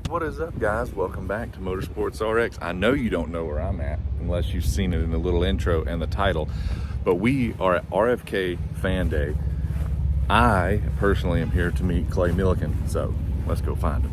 What is up, guys? Welcome back to Motorsports RX. I know you don't know where I'm at unless you've seen it in the little intro and the title, but we are at RFK Fan Day. I personally am here to meet Clay Millican, so let's go find him.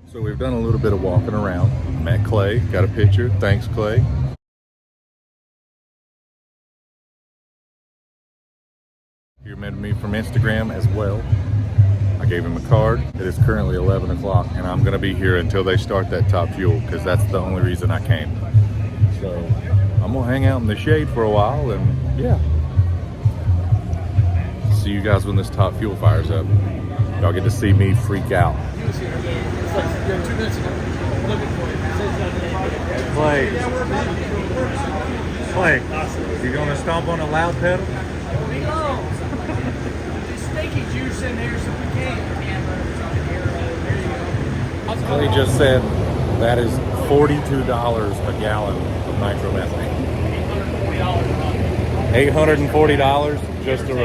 So we've done a little bit of walking around. Met Clay, got a picture. Thanks, Clay. He remembered me from Instagram as well. I gave him a card. It is currently 11 o'clock and I'm gonna be here until they start that Top Fuel because that's the only reason I came. So I'm gonna hang out in the shade for a while and yeah. See you guys when this Top Fuel fires up. Y'all get to see me freak out. Clay, you gonna stomp on a loud pedal? There's stinky juice in there, so we can't. Clay just said that is $42 a gallon of nitromethane. $840 just to,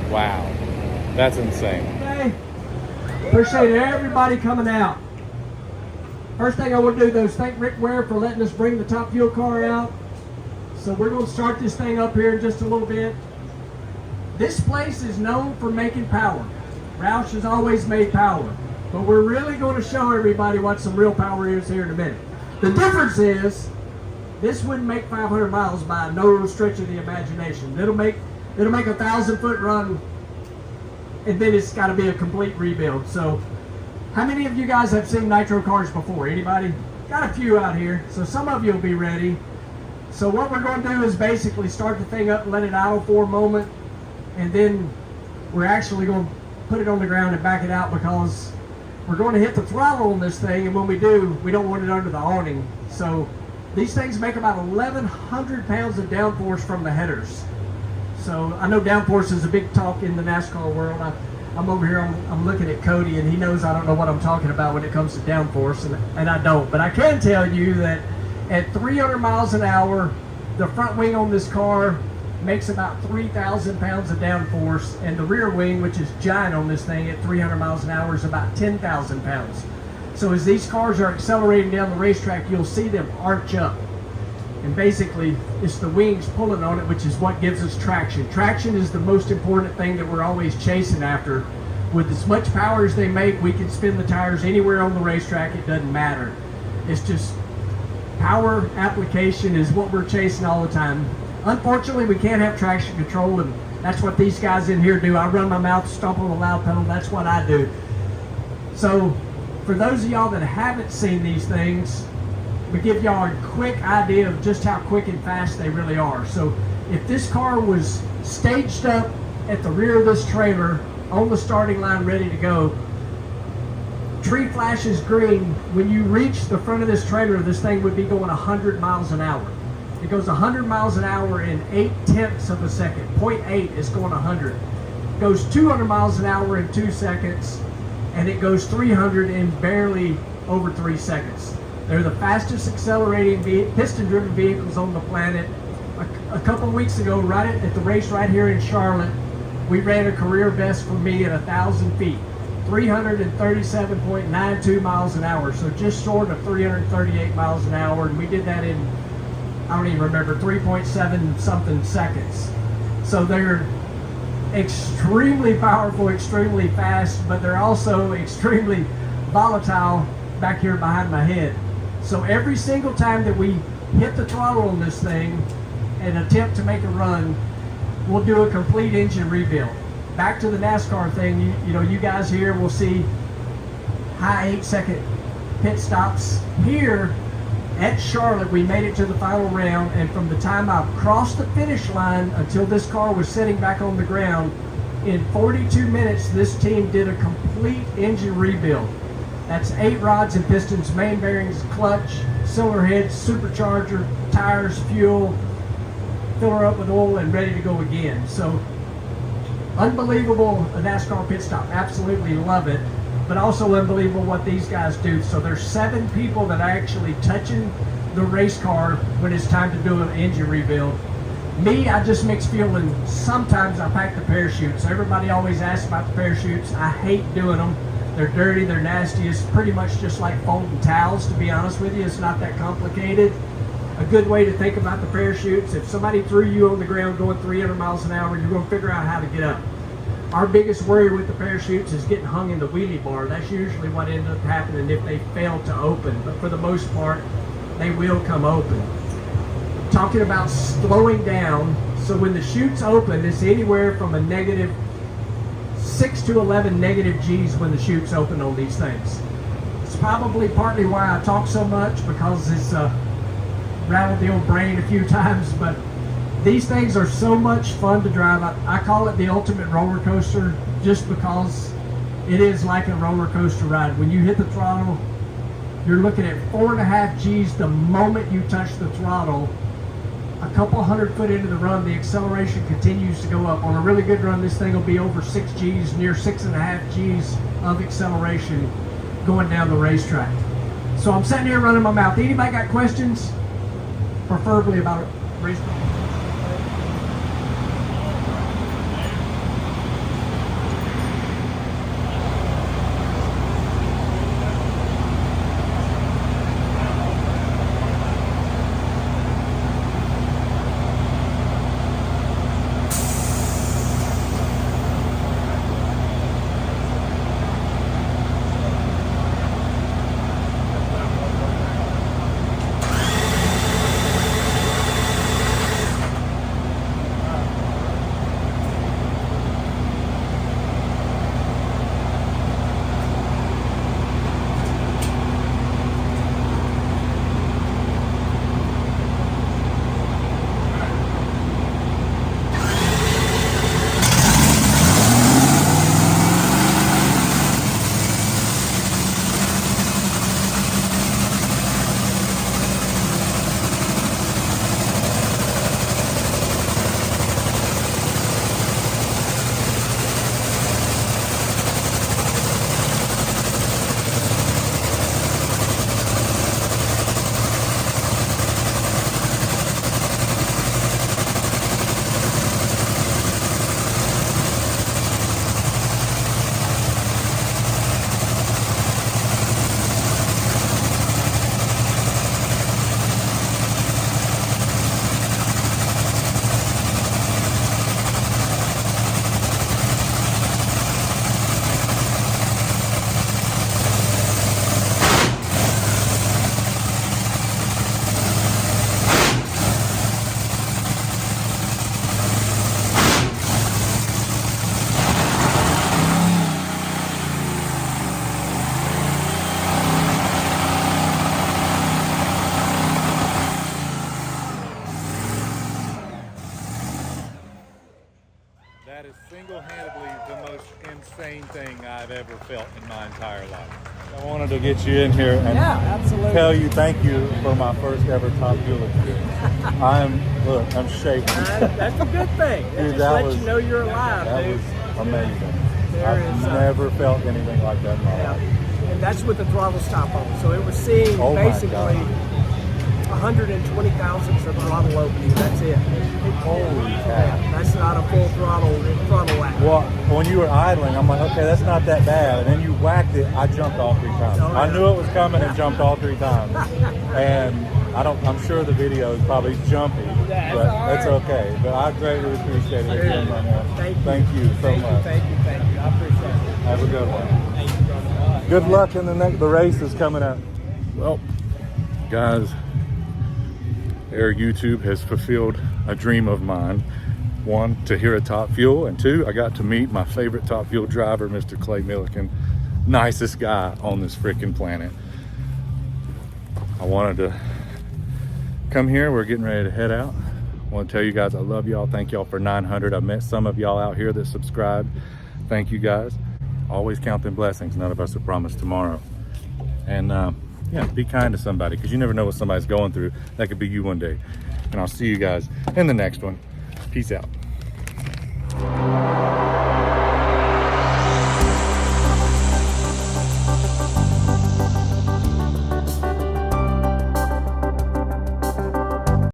wow, that's insane. Okay. Appreciate everybody coming out. First thing I want to do though is thank Rick Ware for letting us bring the Top Fuel car out. So we're going to start this thing up here in just a little bit. This place is known for making power. Roush has always made power. But we're really going to show everybody what some real power is here in a minute. The difference is, this wouldn't make 500 miles by no stretch of the imagination. It'll make a 1,000-foot run, and then it's got to be a complete rebuild. So, how many of you guys have seen nitro cars before? Anybody? Got a few out here, so some of you will be ready. So what we're going to do is basically start the thing up and let it idle for a moment, and then we're actually going to put it on the ground and back it out because we're going to hit the throttle on this thing, and when we do, we don't want it under the awning. So these things make about 1,100 pounds of downforce from the headers. So I know downforce is a big talk in the NASCAR world. I'm over here, I'm looking at Cody, and he knows I don't know what I'm talking about when it comes to downforce, and I don't. But I can tell you that at 300 miles an hour, the front wing on this car makes about 3,000 pounds of downforce, and the rear wing, which is giant on this thing at 300 miles an hour, is about 10,000 pounds. So as these cars are accelerating down the racetrack, you'll see them arch up. And basically, it's the wings pulling on it, which is what gives us traction. Traction is the most important thing that we're always chasing after. With as much power as they make, we can spin the tires anywhere on the racetrack. It doesn't matter. It's just power application is what we're chasing all the time. Unfortunately, we can't have traction control, and that's what these guys in here do. I run my mouth, stomp on the loud pedal. That's what I do. So, for those of y'all that haven't seen these things, we give y'all a quick idea of just how quick and fast they really are. So if this car was staged up at the rear of this trailer on the starting line ready to go, tree flashes green, when you reach the front of this trailer, this thing would be going 100 miles an hour. It goes 100 miles an hour in 0.8 of a second. 0.8 is going 100. It goes 200 miles an hour in 2 seconds. and it goes 300 in barely over 3 seconds. They're the fastest accelerating piston-driven vehicles on the planet. A couple weeks ago, right at the race right here in Charlotte, we ran a career best for me at 1,000 feet, 337.92 miles an hour, so just short of 338 miles an hour, and we did that in, I don't even remember, 3.7 something seconds. So they're extremely powerful, extremely fast, but they're also extremely volatile back here behind my head. So every single time that we hit the throttle on this thing and attempt to make a run, we'll do a complete engine rebuild. Back to the NASCAR thing, you know, you guys here will see high 8-second pit stops. Here at Charlotte, we made it to the final round, and from the time I crossed the finish line until this car was sitting back on the ground, in 42 minutes, this team did a complete engine rebuild. That's 8 rods and pistons, main bearings, clutch, cylinder heads, supercharger, tires, fuel, fill her up with oil, and ready to go again. So, unbelievable NASCAR pit stop. Absolutely love it. But also unbelievable what these guys do. So there's 7 people that are actually touching the race car when it's time to do an engine rebuild. Me, I just mix fuel, and sometimes I pack the parachutes. Everybody always asks about the parachutes. I hate doing them. They're dirty, they're nasty. It's pretty much just like folding towels, to be honest with you. It's not that complicated. A good way to think about the parachutes, if somebody threw you on the ground going 300 miles an hour, you're going to figure out how to get up. Our biggest worry with the parachutes is getting hung in the wheelie bar. That's usually what ends up happening if they fail to open. But for the most part, they will come open. Talking about slowing down, so when the chute's open, it's anywhere from a negative 6 to 11 negative G's when the chute's open on these things. It's probably partly why I talk so much, because it's rattled the old brain a few times, but these things are so much fun to drive. I call it the ultimate roller coaster, just because it is like a roller coaster ride. When you hit the throttle, you're looking at 4.5 G's the moment you touch the throttle. A couple 100 foot into the run, the acceleration continues to go up. On a really good run, this thing will be over 6 G's, near 6.5 G's of acceleration going down the racetrack. So I'm sitting here running my mouth. Anybody got questions? Preferably about a racetrack. That is single-handedly the most insane thing I've ever felt in my entire life. I wanted to get you in here and tell you thank you for my first ever Top Fuel experience. I'm shaking. That's a good thing. That just lets you know you're alive, that dude. was amazing. I've never felt anything like that in my life. And that's with the throttle stop on. So it was seeing Oh my basically God. 120 thousandths of throttle opening. That's it. Holy cow. That's not a full throttle whack. Well, when you were idling, I'm like, okay, that's not that bad. And then you whacked it, I jumped all 3 times. Oh, yeah. I knew it was coming and jumped all 3 times. And I'm sure the video is probably jumpy, That's but all right. it's okay. But I greatly appreciate it. Thank you. Thank you so much. Thank you. I appreciate it. Have a good one. Thank you, brother. Good luck in the race is coming up. Well, guys, Air YouTube has fulfilled a dream of mine. 1, to hear a Top Fuel, and 2, I got to meet my favorite Top Fuel driver, Mr. Clay Milliken. Nicest guy on this freaking planet. I wanted to come here. We're getting ready to head out. I want to tell you guys I love y'all. Thank y'all for 900. I met some of y'all out here that subscribed. Thank you guys. Always count them blessings. None of us are promised tomorrow. And yeah, be kind to somebody, because you never know what somebody's going through. That could be you one day. And I'll see you guys in the next one. Peace out.